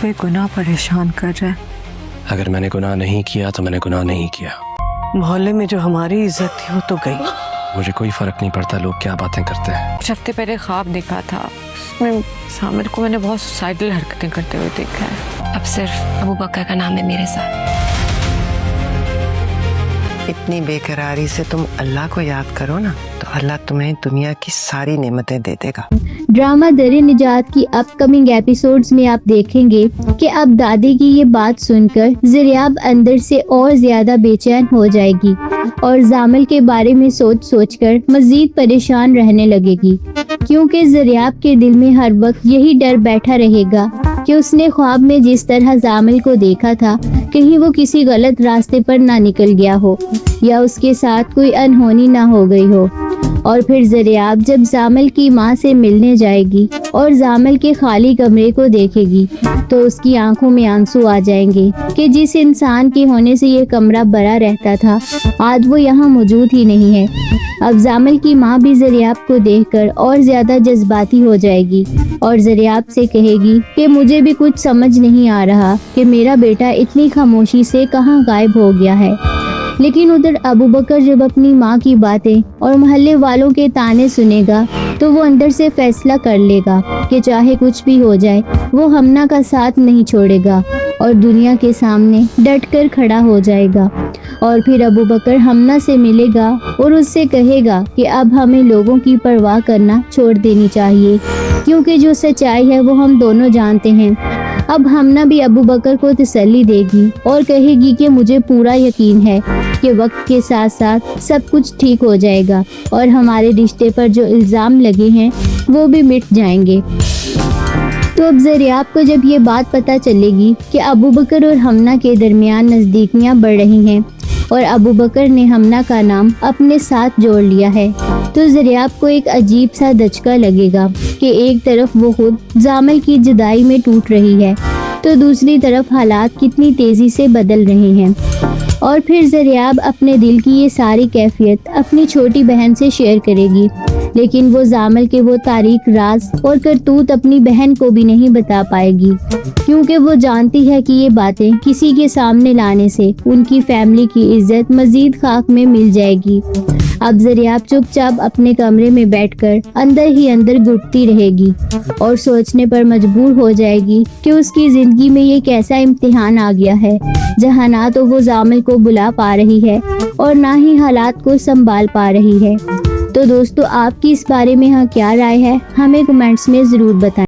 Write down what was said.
बेगुनाह परेशान कर रहा है। अगर मैंने गुनाह नहीं किया तो मैंने गुनाह नहीं किया। मोहल्ले में जो हमारी इज्जत थी वो तो गई। मुझे कोई फर्क नहीं पड़ता लोग क्या बातें करते हैं। कुछ हफ्ते पहले ख्वाब देखा था, उसमें सामिर को मैंने बहुत सुसाइडल हरकतें करते हुए देखा है। अब सिर्फ अबू बकर का नाम है मेरे साथ। इतनी बेकरारी से तुम अल्लाह को याद करो ना, तो अल्लाह तुम्हें दुनिया की सारी नेमतें दे देगा। ड्रामा दरे निजात की अपकमिंग एपिसोड्स में आप देखेंगे कि अब दादी की ये बात सुनकर ज़रियाब अंदर से और ज्यादा बेचैन हो जाएगी और जामिल के बारे में सोच सोचकर मजीद परेशान रहने लगेगी, क्योंकि ज़रियाब के दिल में हर वक्त यही डर बैठा रहेगा कि उसने ख्वाब में जिस तरह जामिल को देखा था कहीं वो किसी गलत रास्ते पर ना निकल गया हो या उसके साथ कोई अनहोनी ना हो गई हो। और फिर ज़रियाब जब जामिल की माँ से मिलने जाएगी और जामिल के खाली कमरे को देखेगी तो उसकी आंखों में आंसू आ जाएंगे कि जिस इंसान के होने से ये कमरा भरा रहता था आज वो यहाँ मौजूद ही नहीं है। अब जामिल की माँ भी ज़रियाब को देखकर और ज्यादा जज्बाती हो जाएगी और ज़रियाब से कहेगी कि मुझे भी कुछ समझ नहीं आ रहा कि मेरा बेटा इतनी खामोशी से कहाँ गायब हो गया है। लेकिन उधर अबू बकर जब अपनी माँ की बातें और मोहल्ले वालों के ताने सुनेगा तो वो अंदर से फैसला कर लेगा कि चाहे कुछ भी हो जाए वो हमना का साथ नहीं छोड़ेगा और दुनिया के सामने डट कर खड़ा हो जाएगा। और फिर अबू बकर हमना से मिलेगा और उससे कहेगा कि अब हमें लोगों की परवाह करना छोड़ देनी चाहिए, क्योंकि जो सच्चाई है वो हम दोनों जानते हैं। अब हमना भी अबू बकर को तसल्ली देगी और कहेगी कि मुझे पूरा यकीन है कि वक्त के साथ साथ सब कुछ ठीक हो जाएगा और हमारे रिश्ते पर जो इल्ज़ाम लगे हैं वो भी मिट जाएंगे। तो अब ज़रियाब को जब ये बात पता चलेगी कि अबू बकर और हमना के दरमियान नज़दीकियाँ बढ़ रही हैं और अबू बकर ने हमना का नाम अपने साथ जोड़ लिया है, तो ज़रियाब को एक अजीब सा दचका लगेगा कि एक तरफ वो खुद जामिल की जुदाई में टूट रही है तो दूसरी तरफ हालात कितनी तेज़ी से बदल रहे हैं। और फिर ज़रियाब अपने दिल की ये सारी कैफियत अपनी छोटी बहन से शेयर करेगी, लेकिन वो जामिल के वो तारीक राज और करतूत अपनी बहन को भी नहीं बता पाएगी, क्योंकि वो जानती है कि ये बातें किसी के सामने लाने से उनकी फैमिली की इज्जत मजीद खाक में मिल जाएगी। अब ज़रियाब चुपचाप अपने कमरे में बैठकर अंदर ही अंदर घुटती रहेगी और सोचने पर मजबूर हो जाएगी कि उसकी जिंदगी में ये कैसा इम्तिहान आ गया है जहाँ ना तो वो जामिल को बुला पा रही है और ना ही हालात को संभाल पा रही है। तो दोस्तों आपकी इस बारे में क्या राय है हमें कमेंट्स में ज़रूर बताएं।